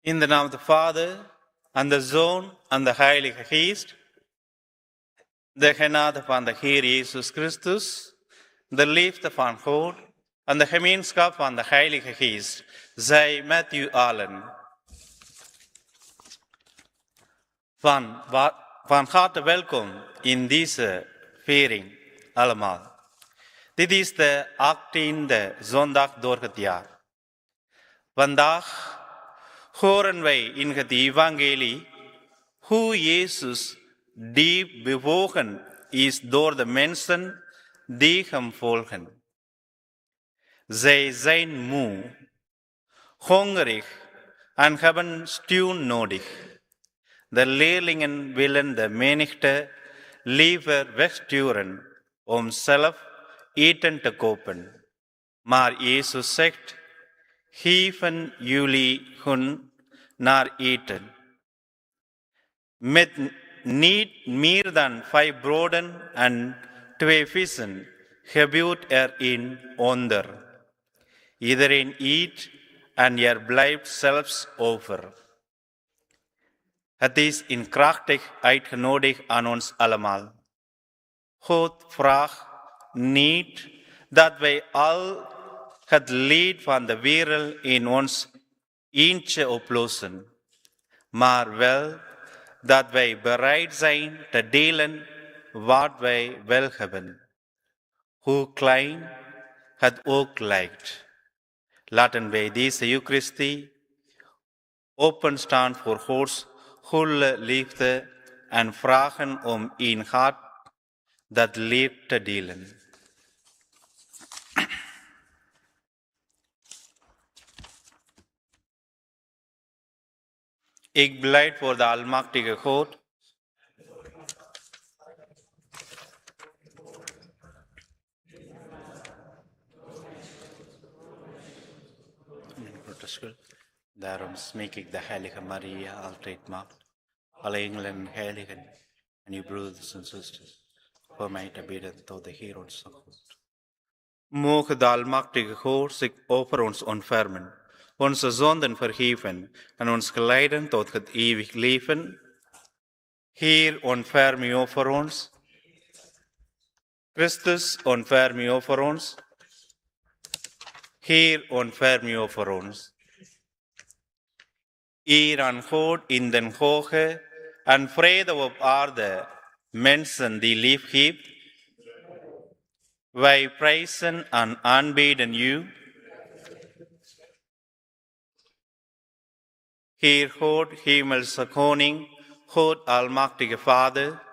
In de naam van de Vader, en de Zoon, en de Heilige Geest. De genade van de Heer Jezus Christus, de liefde van God en de gemeenschap van de Heilige Geest zij met u allen. Van harte welkom in deze viering allemaal. Dit is de 18e zondag door het jaar. Vandaag horen wij in het evangelie hoe Jezus diep bewogen is door de mensen die hem volgen. Zij zijn moe, hongerig en hebben steun nodig. De leerlingen willen de menigte liever wegsturen om zelf eten te kopen. Maar Jezus zegt, geven jullie hun naar eten. Met niet meer dan 5 broden en 2 vissen gebeurt er een wonder. Iedereen eet en er blijft zelfs over. Het is een krachtig uitgenodigd aan ons allemaal. God vraagt niet dat wij al het leed van de wereld in ons eentje oplossen, maar wel dat wij bereid zijn te delen wat wij wel hebben, hoe klein het ook lijkt. Laten wij deze Eucharistie openstaan voor Gods goede liefde en vragen om een hart dat leeft te delen. Ik belijd voor de Almachtige God, daarom smeek ik de Heilige Maria, altijd maagd, alle engelen en heiligen en uw broeders en zusters, voor mij te bidden tot de Heer onze God. Mogen de Almachtige God zich over ons ontfermen, onze zonden vergeven en ons geleiden tot het eeuwig leven. Heer, ontferm u over ons. Christus, ontferm u over ons. Heer, ontferm u over ons. Eer aan God in den hoge en vrede op aarde, mensen die lief heeft. Wij prijzen en aanbidden u. Heer God, hemelse koning, God almachtige Vader.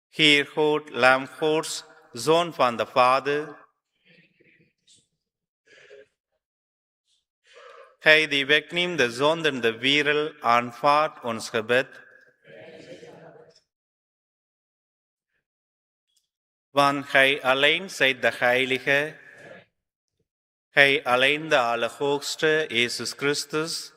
Heer God, Lam Gods, Zoon van de Vader. Hij die wegneemt de zonden der wereld, aanvaardt ons gebed. Want Gij alleen zijt de Heilige, Gij alleen de Allerhoogste, Jezus Christus.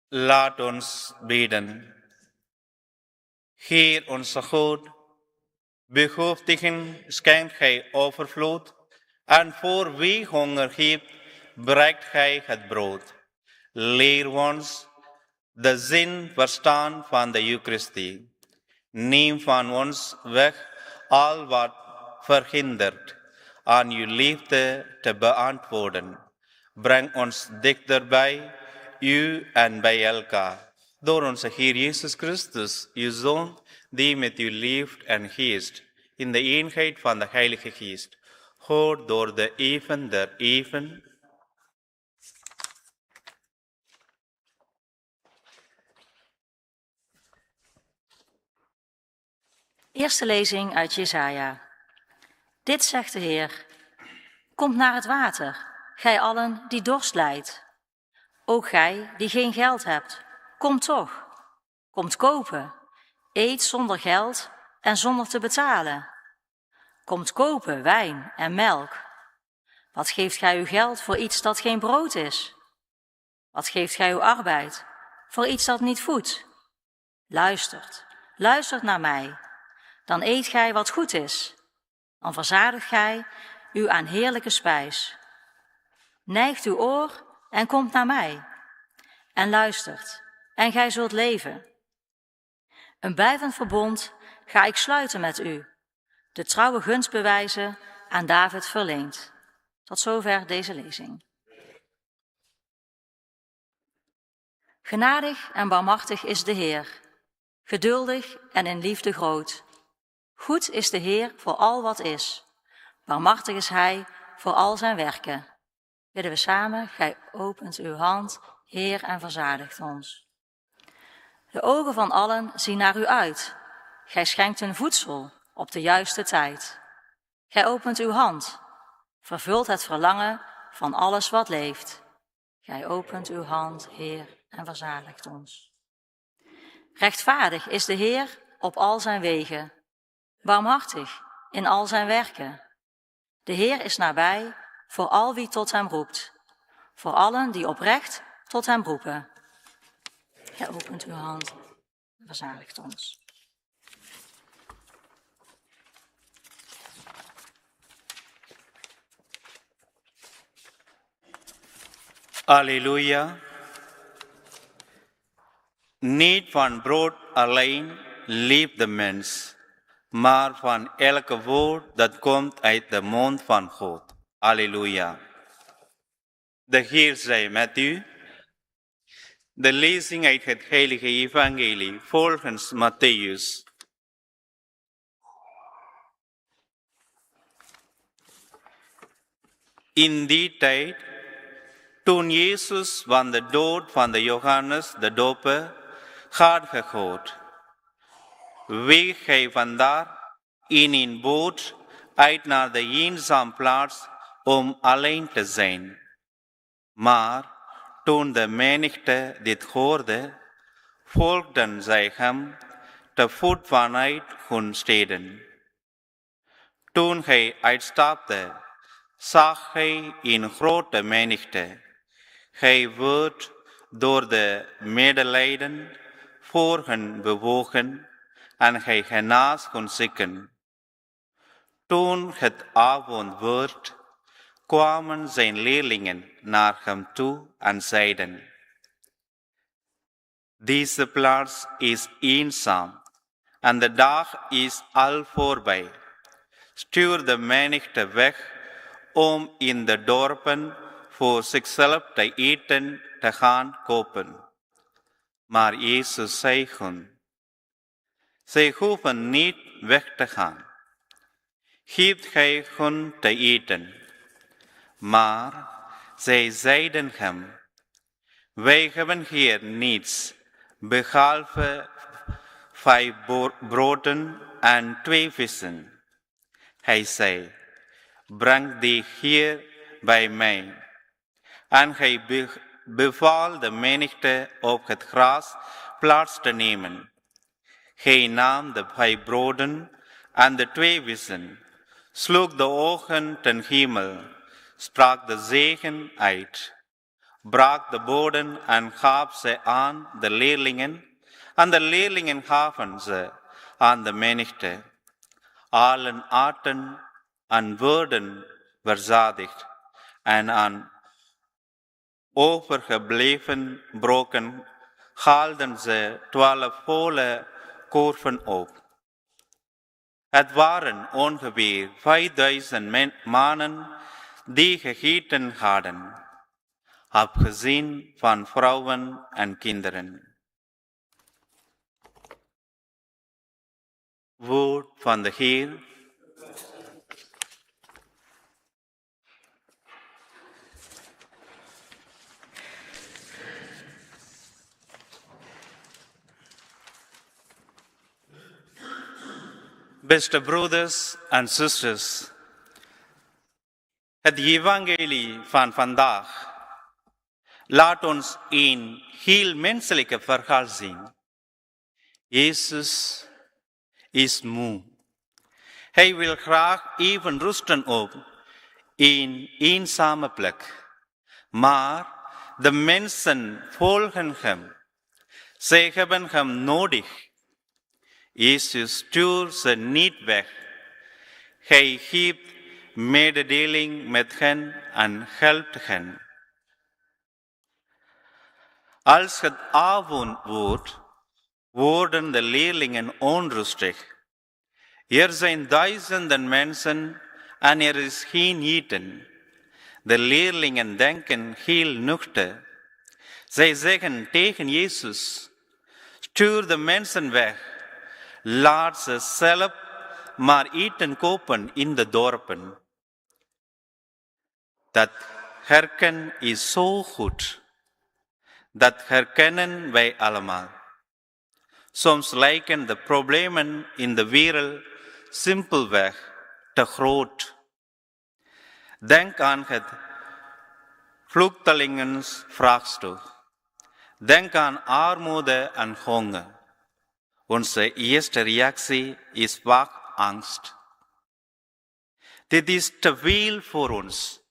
Laat ons bidden. Heer onze God, behoeftigen schenkt Gij overvloed, en voor wie honger heeft, breidt Gij het brood. Leer ons de zin verstaan van de Eucharistie. Neem van ons weg al wat verhindert aan uw liefde te beantwoorden. Breng ons dichter bij u en bij elkaar. Door onze Heer Jezus Christus, uw Zoon, die met u leeft en geest, in de eenheid van de Heilige Geest, God door de eeuwen der eeuwen. Eerste lezing uit Jesaja. Dit zegt de Heer: Komt naar het water, gij allen die dorst lijdt. Ook gij die geen geld hebt, kom toch. Komt kopen, eet zonder geld en zonder te betalen. Komt kopen wijn en melk. Wat geeft gij uw geld voor iets dat geen brood is? Wat geeft gij uw arbeid voor iets dat niet voedt? Luistert naar mij. Dan eet gij wat goed is. dan verzadigt gij u aan heerlijke spijs. Neigt uw oor en komt naar mij, en luistert, en gij zult leven. Een blijvend verbond ga ik sluiten met u, de trouwe gunst bewijzen aan David verleend. Tot zover deze lezing. Genadig en barmhartig is de Heer, geduldig en in liefde groot. Goed is de Heer voor al wat is, barmhartig is Hij voor al zijn werken. Bidden we samen, gij opent uw hand, Heer, en verzadigt ons. De ogen van allen zien naar u uit. Gij schenkt hun voedsel op de juiste tijd. Gij opent uw hand, vervult het verlangen van alles wat leeft. Gij opent uw hand, Heer, en verzadigt ons. Rechtvaardig is de Heer op al zijn wegen, barmhartig in al zijn werken. De Heer is nabij voor al wie tot hem roept, voor allen die oprecht tot hem roepen. Gij opent uw hand en verzadigt ons. Halleluja. Niet van brood alleen leeft de mens, maar van elke woord dat komt uit de mond van God. Halleluja. De Heer zij met u. De lezing uit het Heilige Evangelie volgens Matthäus. In die tijd, toen Jezus van de dood van de Johannes de Doper had gehoord, weeg hij vandaar in een boot uit naar de eenzame plaats om alleen te zijn. Maar toen de menigte dit hoorde, volgden zij hem te voet vanuit hun steden. Toen hij uitstapte, zag hij een grote menigte. Hij werd door de medelijden voor hen bewogen en hij genas hun zieken. Toen het avond werd, kwamen zijn leerlingen naar hem toe en zeiden: Deze plaats is eenzaam en de dag is al voorbij. Stuur de menigte weg om in de dorpen voor zichzelf te eten te gaan kopen. Maar Jezus zei hun: zij hoeven niet weg te gaan. Geeft gij hun te eten. Maar zij zeiden hem: wij hebben hier niets, behalve 5 broden en 2 vissen. Hij zei: breng die hier bij mij. En hij beval de menigte op het gras plaats te nemen. Hij nam de 5 broden en de 2 vissen, sloeg de ogen ten hemel, sprak de zegen uit, brak de broden en gaf ze aan de leerlingen, en de leerlingen gaven ze aan de menigte. Allen aten en werden verzadigd, en aan overgebleven broken haalden ze 12 volle korven op. Het waren ongeveer 5000 mannen die gegeten hadden, afgezien van vrouwen en kinderen. Woord van de Heer. Beste broeders en zusters, het evangelie van vandaag laat ons een heel menselijke verhaal zien. Jezus is moe. Hij wil graag even rusten op een eenzame plek. Maar de mensen volgen hem. Zij hebben hem nodig. Jezus stuurt ze niet weg. Hij heeft mededeling met hen en helpt hen. Als het avond wordt, worden de leerlingen onrustig. Er zijn duizenden mensen en er is geen eten. De leerlingen denken heel nuchter. Zij zeggen tegen Jezus: stuur de mensen weg. Laat ze zelf maar eten kopen in de dorpen. Dat herkennen is zo goed. Dat herkennen wij allemaal. Soms lijken de problemen in de wereld simpelweg te groot. Denk aan het vluchtelingenvraagstuk. Denk aan armoede en honger. Onze eerste reactie is vaak angst. Dit is te veel voor ons.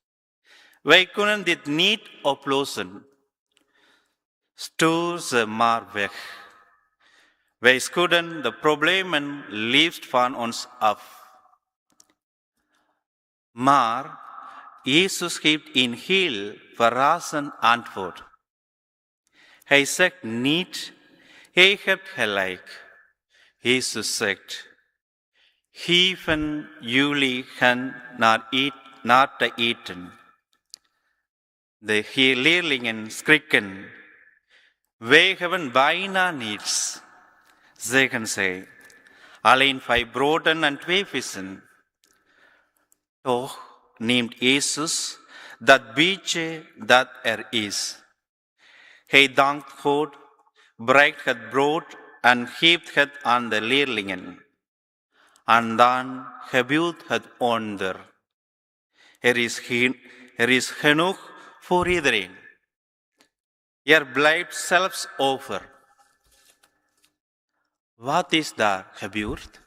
Wij kunnen dit niet oplossen. Stuur ze maar weg. Wij schudden de problemen liefst van ons af. Maar Jezus geeft een heel verrassend antwoord. Hij zegt niet: hij hebt gelijk. Jezus zegt: geven jullie hen naar te eten. De leerlingen schrikken. Wij hebben bijna niets, zeggen zij. Alleen 5 broden en 2 vissen. Toch neemt Jezus dat beetje dat er is. Hij dankt God, breekt het brood en geeft het aan de leerlingen. En dan gebeurt het wonder. Er is genoeg voor iedereen. Er blijft zelfs over. Wat is daar gebeurd?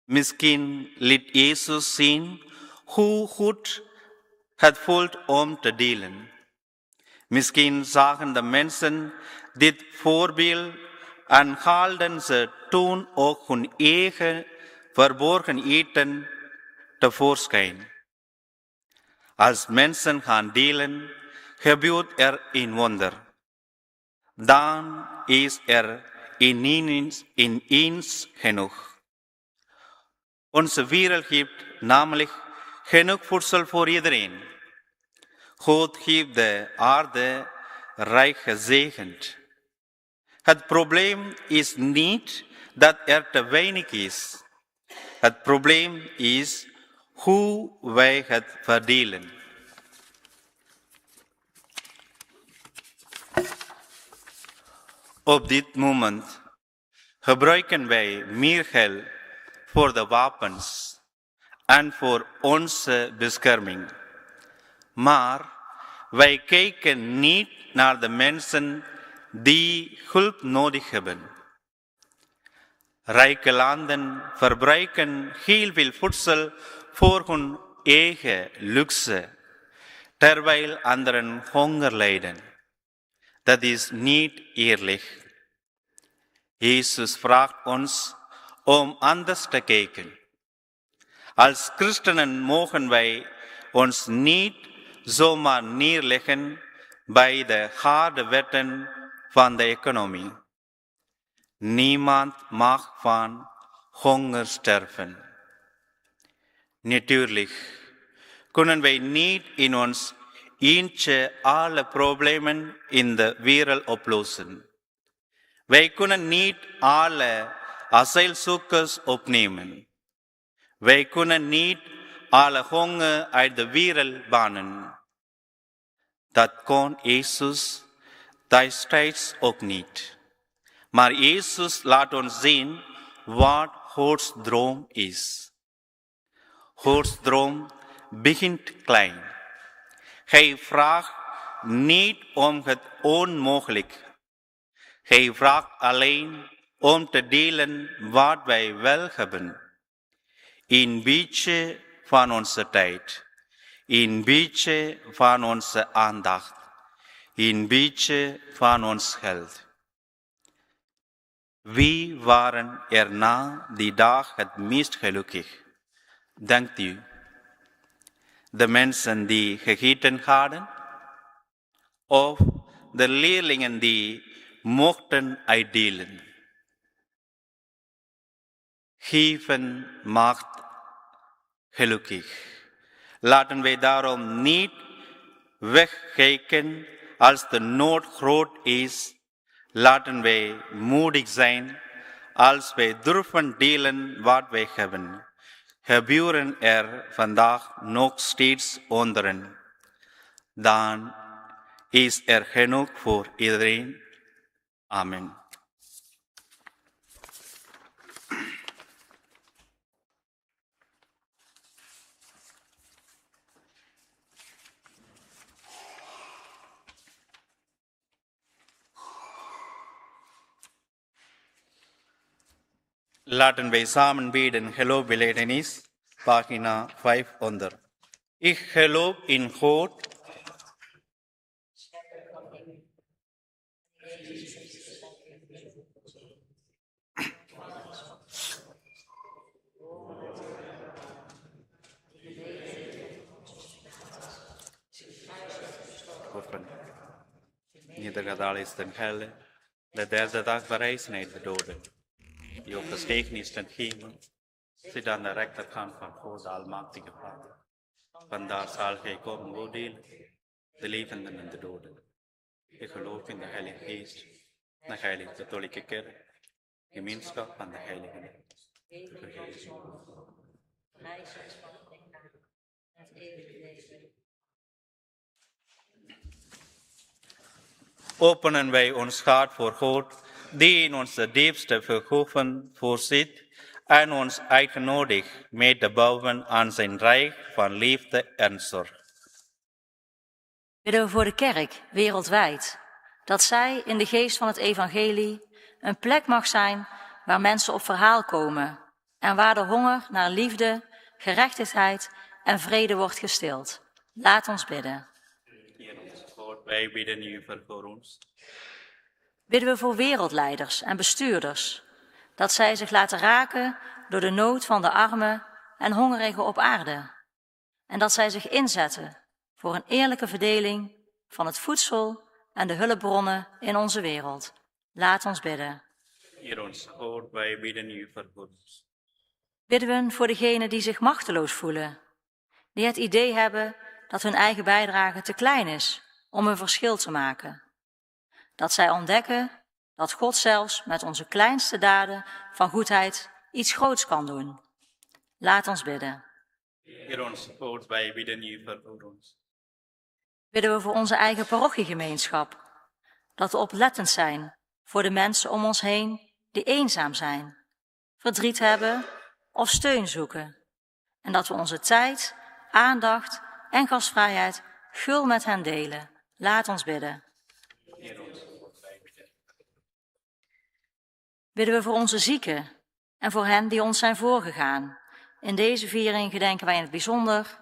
Misschien liet Jezus zien hoe goed het voelt om te delen. Misschien zagen de mensen dit voorbeeld en haalden ze toen ook hun eigen verborgen eten tevoorschijn. Als mensen gaan delen, gebeurt er een wonder. Dan is er ineens genoeg. Onze wereld heeft namelijk genoeg voedsel voor iedereen. God heeft de aarde rijk gezegend. Het probleem is niet dat er te weinig is. Het probleem is hoe wij het verdelen. Op dit moment gebruiken wij meer geld voor de wapens en voor onze bescherming. Maar wij kijken niet naar de mensen die hulp nodig hebben. Rijke landen verbruiken heel veel voedsel voor hun eigen luxe, terwijl anderen honger lijden. Dat is niet eerlijk. Jezus vraagt ons om anders te kijken. Als christenen mogen wij ons niet zomaar neerleggen bij de harde wetten van de economie. Niemand mag van honger sterven. Natuurlijk kunnen wij niet in ons eentje alle problemen in de wereld oplossen. Wij kunnen niet alle asielzoekers opnemen. Wij kunnen niet alle honger uit de wereld bannen. Dat kon Jezus destijds ook niet. Maar Jezus laat ons zien wat Gods droom is. Gods droom begint klein. Hij vraagt niet om het onmogelijk. Hij vraagt alleen om te delen wat wij wel hebben. Een beetje van onze tijd. Een beetje van onze aandacht. Een beetje van ons geld. Wie waren er na die dag het meest gelukkig? Denkt u? De mensen die gegeten hadden? Of de leerlingen die mochten uitdelen? Geven maakt gelukkig. Laten wij daarom niet wegkijken als de nood groot is. Laten wij moedig zijn als wij durven delen wat wij hebben. Gebeuren er vandaag nog steeds wonderen. Dan is er genoeg voor iedereen. Amen. Laten wij samen bidden, geloofbelijdenis, pagina 500. Ik geloof in God, niedergedaald is ten helle, de derde dag verrijzen uit de doden. Die opgestegen is ten hemel, zit aan de rechterkant van God, de Almachtige Vader. Vandaar zal hij komen oordelen, de levenden en de doden. Ik geloof in de Heilige Geest, de Heilige Katholieke Kerk, gemeenschap van de Heiligen. Openen wij ons hart voor God, die in onze diepste verhoeven voorziet en ons uitnodigt mee te bouwen aan zijn rijk van liefde en zorg. Bidden we voor de kerk wereldwijd, dat zij in de geest van het evangelie een plek mag zijn waar mensen op verhaal komen en waar de honger naar liefde, gerechtigheid en vrede wordt gestild. Laat ons bidden. Heer onze God, wij bidden u voor ons. Bidden we voor wereldleiders en bestuurders, dat zij zich laten raken door de nood van de armen en hongerigen op aarde. En dat zij zich inzetten voor een eerlijke verdeling van het voedsel en de hulpbronnen in onze wereld. Laat ons bidden. Heer onze God, wij bidden u voor ons. Bidden we voor degenen die zich machteloos voelen, die het idee hebben dat hun eigen bijdrage te klein is om een verschil te maken. Dat zij ontdekken dat God zelfs met onze kleinste daden van goedheid iets groots kan doen. Laat ons bidden. Heer onze God, wij bidden u voor ons. Bidden we voor onze eigen parochiegemeenschap, dat we oplettend zijn voor de mensen om ons heen die eenzaam zijn, verdriet hebben of steun zoeken. En dat we onze tijd, aandacht en gastvrijheid gul met hen delen. Laat ons bidden. Heer onze God, wij bidden. Bidden we voor onze zieken en voor hen die ons zijn voorgegaan. In deze viering gedenken wij in het bijzonder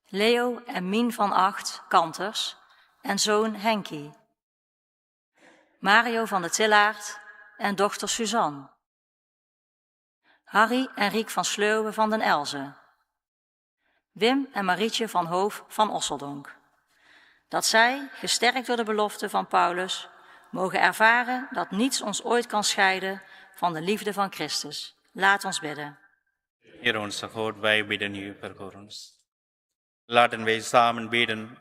Leo en Mien van 8 Kanters en zoon Henkie, Mario van de Tillaert en dochter Suzanne, Harry en Riek van Sleuwen van den Elzen, Wim en Marietje van Hoof van Osseldonk. Dat zij, gesterkt door de belofte van Paulus, mogen ervaren dat niets ons ooit kan scheiden van de liefde van Christus. Laat ons bidden. Heer onze God, wij bidden u voor ons. Laten wij samen bidden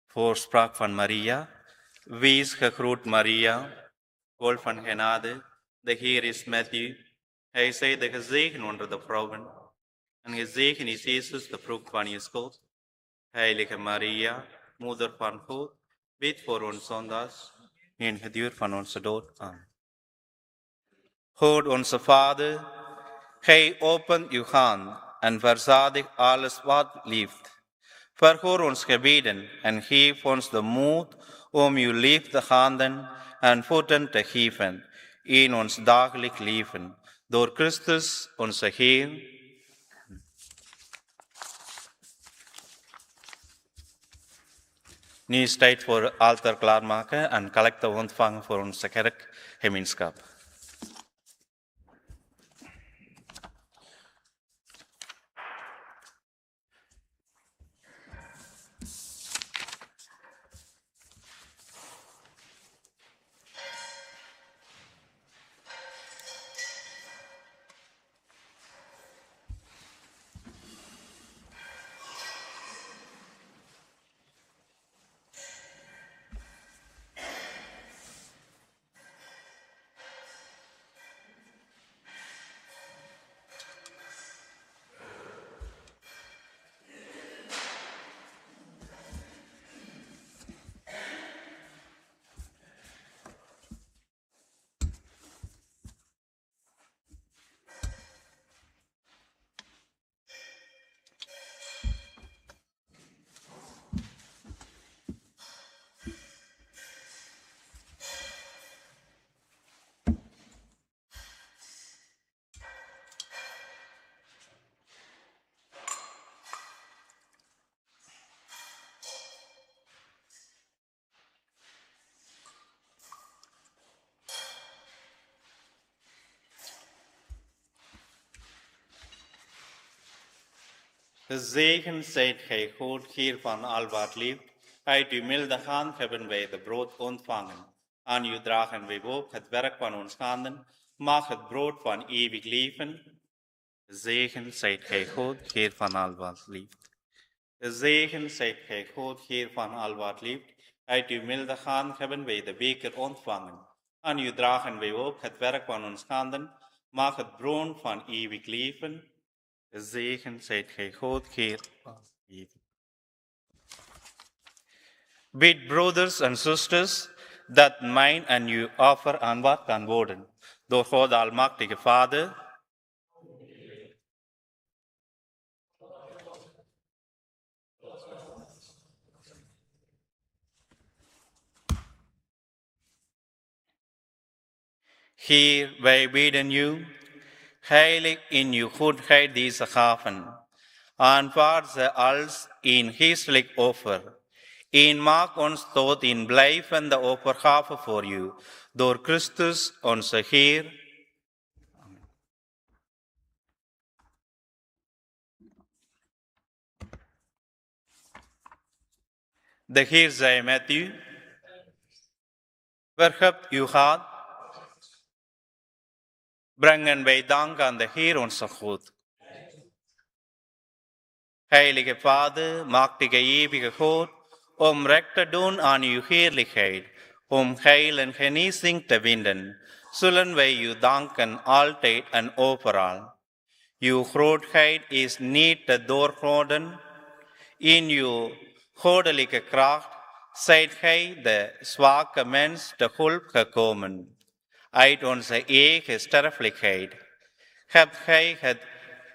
voor spraak van Maria. Wees gegroet Maria, vol van genade. De Heer is met u. Hij zij de gezegend onder de vrouwen. En gezegend is Jezus, de vrucht van je schoot. Heilige Maria, moeder van God, bid voor ons zondags, in het uur van onze dood. Amen. God onze Vader, Gij opent uw hand en verzadigt alles wat lieft. Verhoor ons gebeden en geef ons de moed om uw liefde handen en voeten te geven in ons dagelijks leven. Door Christus onze Heer. Nu is het tijd voor altaar klaarmaken en collecte ontvangen voor onze kerkgemeenschap. Gezegend zijt gij God, Heer van al wat leeft. Uit uw milde hand hebben wij de brood ontvangen. Aan u dragen wij ook het werk van ons handen. Mag het brood van eeuwig leven. Gezegend zijt gij God, Heer van al wat leeft. Gezegend zijt gij God, Heer van al wat leeft. Uit uw milde hand hebben wij de beker ontvangen. Aan u dragen wij ook het werk van ons handen. Mag het bron van eeuwig leven. Gezegend zijt gij God, Heer van leven. Bid, brothers and sisters, dat mijn en uw offer aanvaard kan worden. Door God de Almachtige Vader. Heer, wij bidden u, heilig in uw goedheid deze gaven. Aanvaard ze als een geestelijk offer. En maak ons tot een blijvende offergave voor u. Door Christus onze Heer. De Heer zij met u. Vergebt uw hart. Brengen wij dank aan de Heer onze God. Heilige Vader, machtige eeuwige God, om recht te doen aan uw heerlijkheid, om heil en genezing te vinden, zullen wij u danken altijd en overal. Uw grootheid is niet te doorgronden. In uw goddelijke kracht zijt gij de zwakke mens te hulp gekomen. Uit onze eigen sterfelijkheid hebt gij het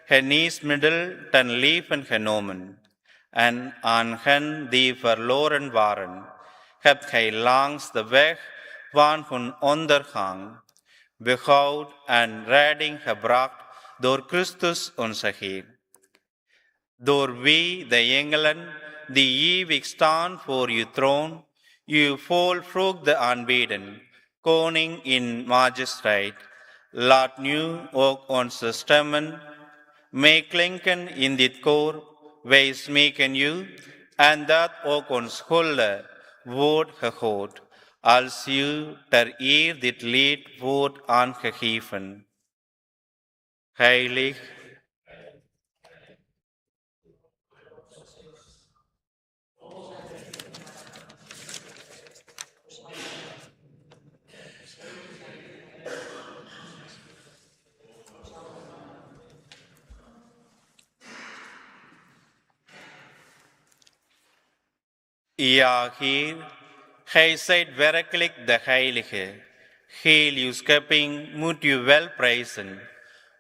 geneesmiddel ten leven genomen. En aan hen die verloren waren, hebt gij langs de weg van hun ondergang behoud en redding gebracht door Christus onze Heer. Door wie de engelen die eeuwig staan voor uw troon, u vol vreugde aanbidden, koning in majesteit. Laat nu ook onze stemmen meeklinken in dit koor. Wij smeken u, en dat ook ons hulde wordt gehoord, als u ter eer dit lied wordt aangegeven. Heilig, ja, Heer, gij zijt werkelijk de Heilige. Heel uw schepping moet u wel prijzen,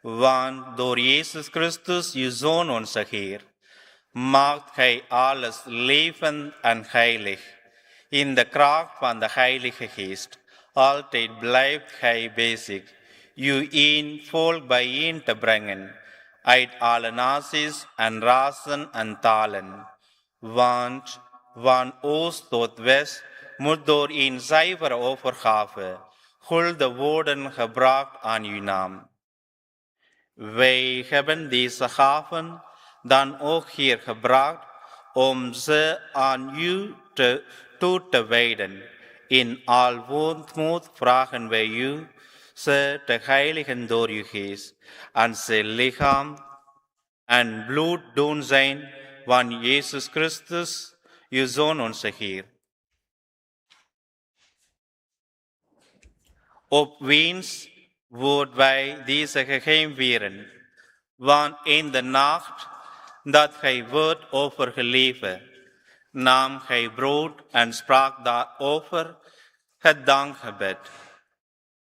want door Jezus Christus, uw Zoon, onze Heer, maakt gij alles levend en heilig. In de kracht van de Heilige Geest, altijd blijft gij bezig, uw één volk bijeen te brengen, uit alle naties en rassen en talen. Want van oost tot west moet door een zuivere overgave hulde worden gebracht aan uw naam. Wij hebben deze gaven dan ook hier gebracht om ze aan u toe te wijden. In al woordmoed vragen wij u ze te heiligen door uw geest en ze lichaam en bloed doen zijn van Jezus Christus, uw Zoon, onze Heer. Op wiens woord wij deze geheim vieren. Want in de nacht dat gij wordt overgeleverd, nam gij brood en sprak daarover het dankgebed,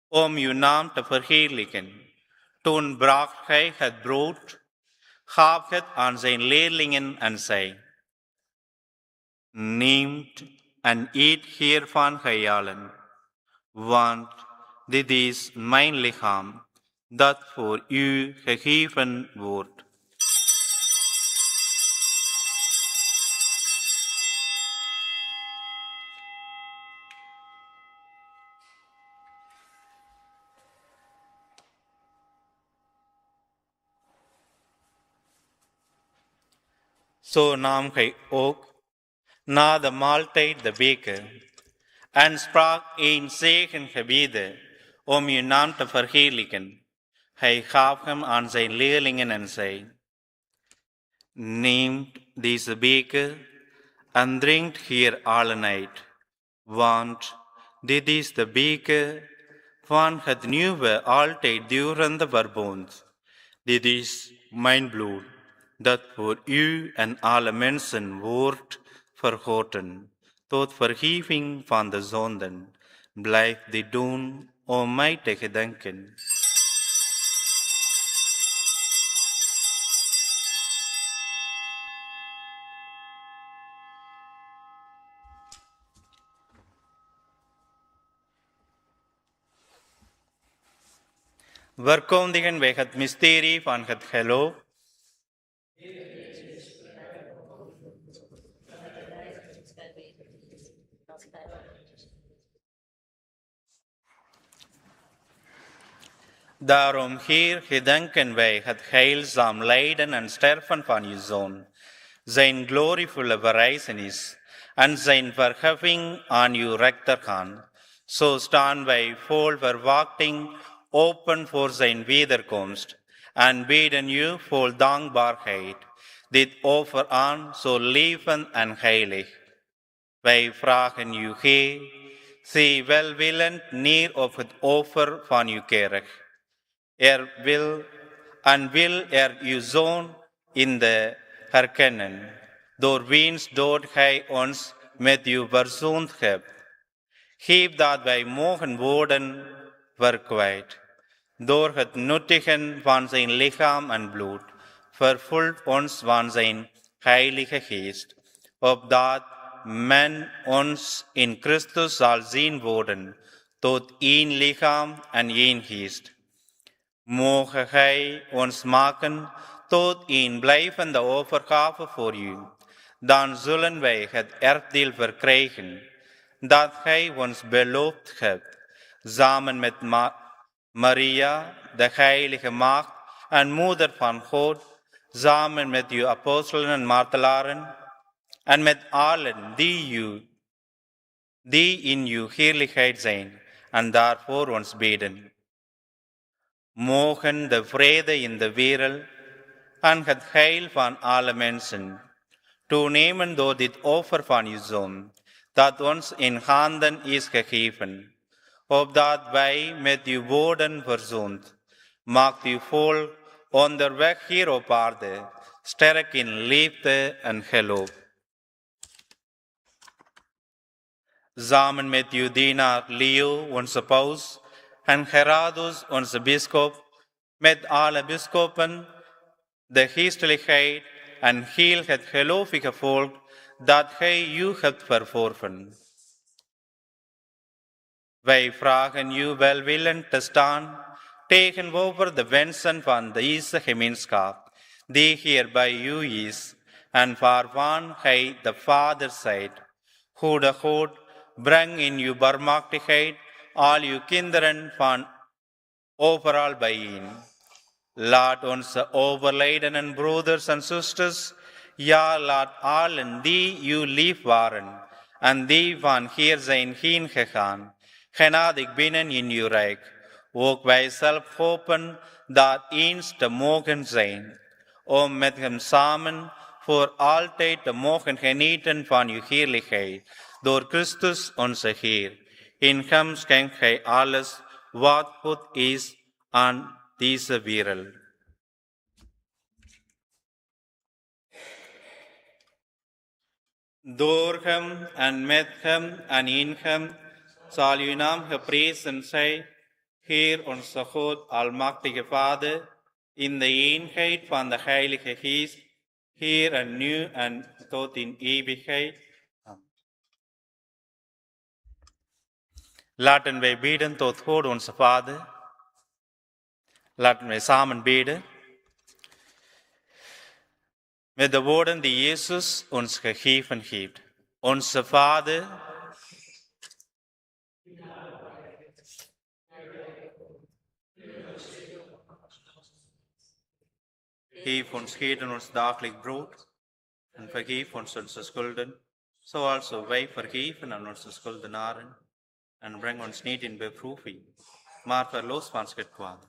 om uw naam te verheerlijken. Toen bracht gij het brood, gaf het aan zijn leerlingen en zei: Neemt en eet hiervan gij allen, want dit is mijn lichaam, dat voor u gegeven wordt. Zo nam hij ook na de maaltijd de beker en sprak een zegengebede om uw naam te verheerlijken. Hij gaf hem aan zijn leerlingen en zei: Neemt deze beker en drinkt hier allen uit, want dit is de beker van het nieuwe, altijd durende verbond. Dit is mijn bloed, dat voor u en alle mensen wordt vergoten, tot vergeving van de zonden. Blijf dit doen om mij te gedenken. Verkondigen wij het mysterie van het geloof. Daarom, Heer, gedenken wij het heilzaam lijden en sterven van uw Zoon, zijn glorievolle verrijzenis en zijn verheffing aan uw rechterhand. Zo staan wij vol verwachting open voor zijn wederkomst en bidden u vol dankbaarheid dit offer aan, zo levend en heilig. Wij vragen u, Heer, zie welwillend neer op het offer van uw kerk. Wil er uw Zoon in de herkennen, door wiens dood gij ons met u verzoend hebt. Geef dat wij mogen worden verkwijt. Door het nuttigen van zijn lichaam en bloed, vervult ons van zijn heilige geest, opdat men ons in Christus zal zien worden, tot één lichaam en één geest. Moge gij ons maken tot een blijvende overgave voor u. Dan zullen wij het erfdeel verkrijgen dat gij ons beloofd hebt, samen met Maria, de heilige maagd en moeder van God, samen met uw apostelen en martelaren, en met allen die in uw heerlijkheid zijn en daarvoor ons bidden. Mogen de vrede in de wereld en het heil van alle mensen toenemen door dit offer van uw Zoon, dat ons in handen is gegeven, opdat wij met uw woorden verzoend, maakt uw volk onderweg hier op aarde, sterk in liefde en geloof. Samen met uw dienaar Leo, onze paus, en Gerardus, onze bisschop, met alle bisschoppen, de geestelijkheid en heel het gelovige volk dat gij u hebt verworven. Wij vragen u welwillend te staan tegenover de wensen van deze gemeenschap, die hier bij u is en waarvan gij de Vader zijt. Goede God, breng in uw barmhartigheid al uw kinderen van overal bijeen. Laat onze overledenen broeders en zusters, ja, laat allen die u lief waren en die van hier zijn heen gegaan, genadig binnen in uw rijk. Ook wij zelf hopen dat eens te mogen zijn, om met hem samen voor altijd te mogen genieten van uw heerlijkheid, door Christus onze Heer. In hem schenkt gij alles wat goed is aan deze wereld. Door hem en met hem en in hem zal uw naam geprezen zijn, Heer onze God, almachtige Vader, in de eenheid van de Heilige Geest, Heer en nu en tot in eeuwigheid. Amen. Laten wij bidden tot God onze Vader. Laten wij samen bidden met de woorden die Jezus ons gegeven heeft. Onze Vader, geef ons heden ons dagelijks brood. En vergeef ons onze schulden, zoals wij vergeven aan onze schuldenaren. En breng ons niet in beproeving, maar verlos ons het kwaad.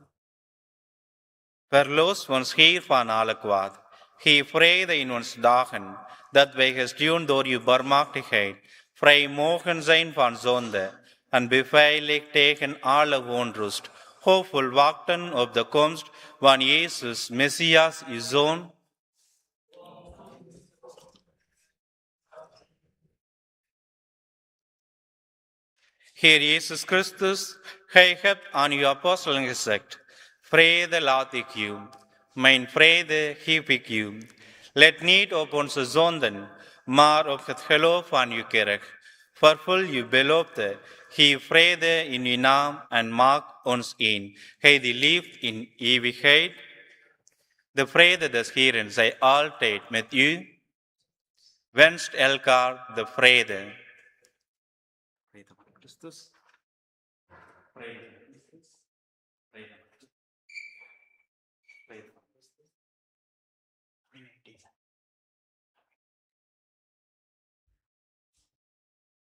Verlos ons Heer van alle kwaad. Geef vrede in ons dagen, dat wij gestuurd door uw barmhartigheid vrij mogen zijn van zonde en beveiligd tegen alle onrust, hoopvol wachten op de komst van Jezus, Messias, uw Zoon. Heer Jezus Christus, gij hebt aan uw apostelen gezegd, vrede laat ik u, mijn vrede geef ik u. Let niet op onze zonden, maar op het geloof van uw kerk. Vervul uw belofte, geef vrede in uw naam en maak ons één. Gij die leeft in eeuwigheid. De vrede des Heeren zij altijd met u. Wenst elkaar de vrede. Vrede van Christus. Vrede van Christus. Vrede van Christus. Vrede van Christus.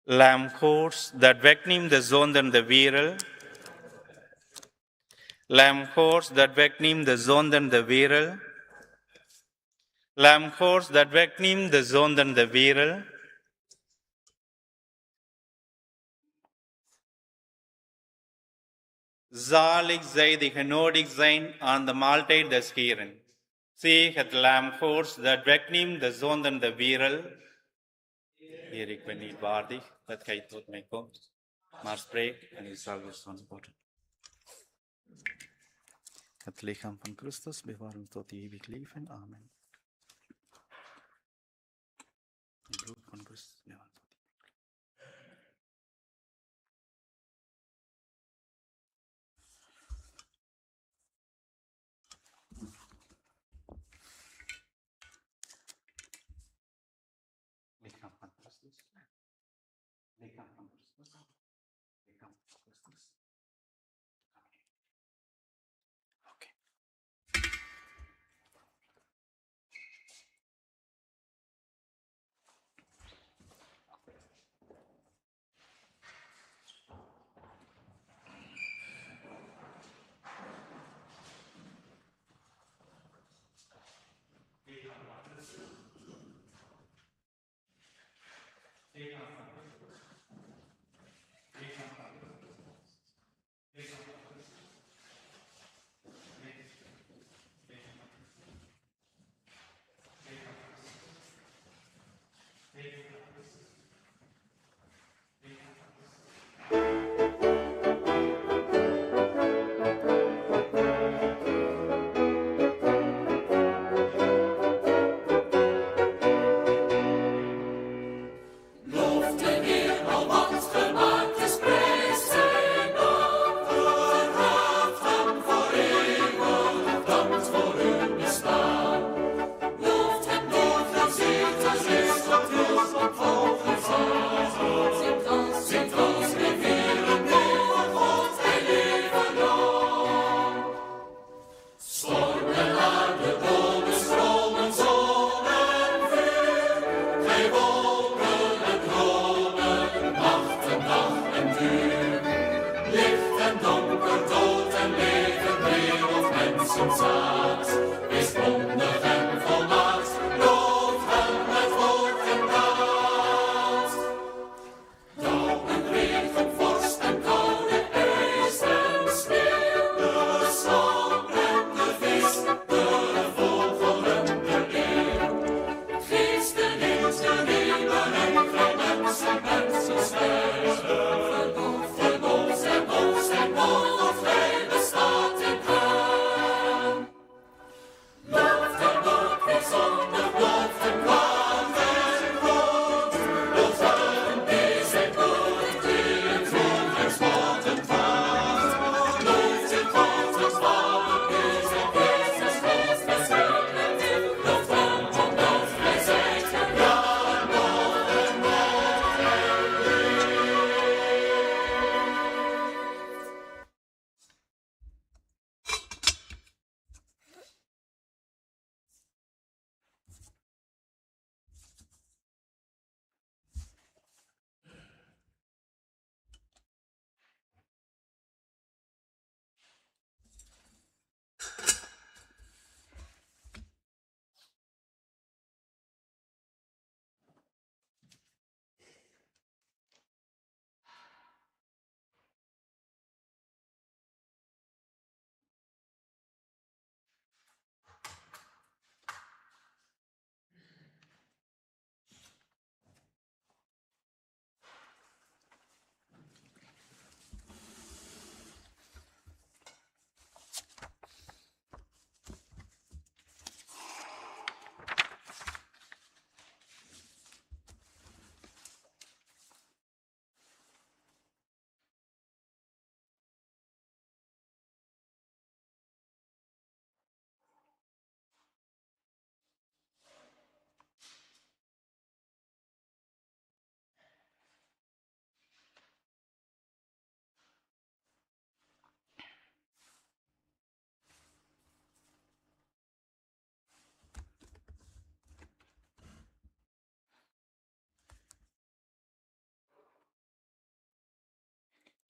Lamgoors dat wegneemt de zonden der wereld. Lamgoors dat wegneemt de zonden der wereld. Lamgoors dat wegneemt de zonden der wereld. Zalig zij die genodigd zijn aan de maaltijd des Heeren. Zie het lamgoors dat wegneemt de zonden der wereld. Heer, ik ben niet waardig dat gij tot mij komt, maar spreek en u zal gezond worden. Het lichaam van Christus bewaart ons tot eeuwig leven. Amen. Het bloed van Christus bewaart tot lichaam van Christus. Lichaam van Christus. Lichaam van Christus. Oké.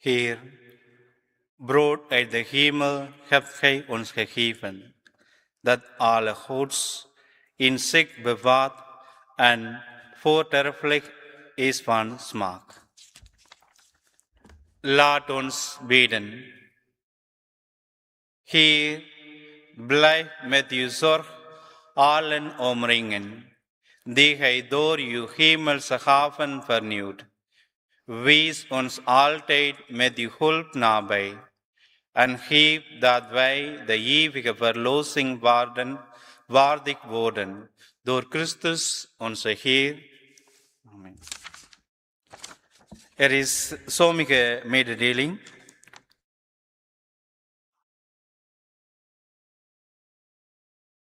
Heer, brood uit de hemel hebt gij ons gegeven, dat alle goeds in zich bewaart en voortreffelijk is van smaak. Laat ons bidden. Heer, blijf met uw zorg allen omringen, die gij door uw hemelse gaven vernieuwt. Wees ons altijd met uw hulp nabij en geef dat wij de eeuwige verlossing waardig worden door Christus onze Heer. Amen. Er is sommige mededeling.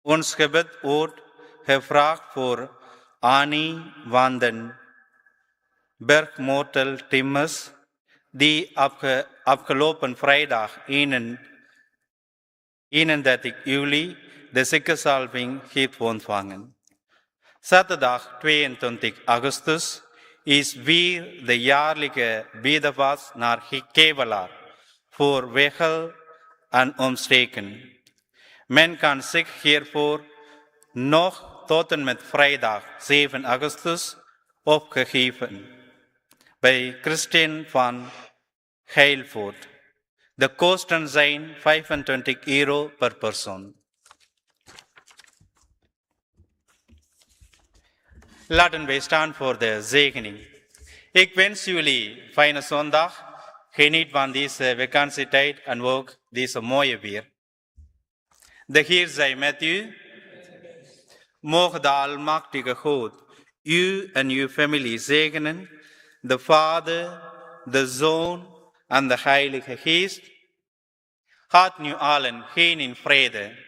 Ons gebed wordt gevraagd voor Annie van den Bergmotel Timmers, die afgelopen vrijdag 31 juli de ziekensalving heeft ontvangen. Zaterdag 22 augustus is weer de jaarlijke bedevaart naar Kevelaar voor Wegel en omstreken. Men kan zich hiervoor nog tot en met vrijdag 7 augustus opgegeven bij Christijn van Heilvoort. De kosten zijn €25 per persoon. Laten wij staan voor de zegening. Ik wens jullie fijne zondag. Geniet van deze vakantietijd en ook deze mooie weer. De Heer zij met u. Mogen de Almachtige God u en uw familie zegenen, de Vader, de Zoon en de Heilige Geest. Gaat nu allen heen in vrede.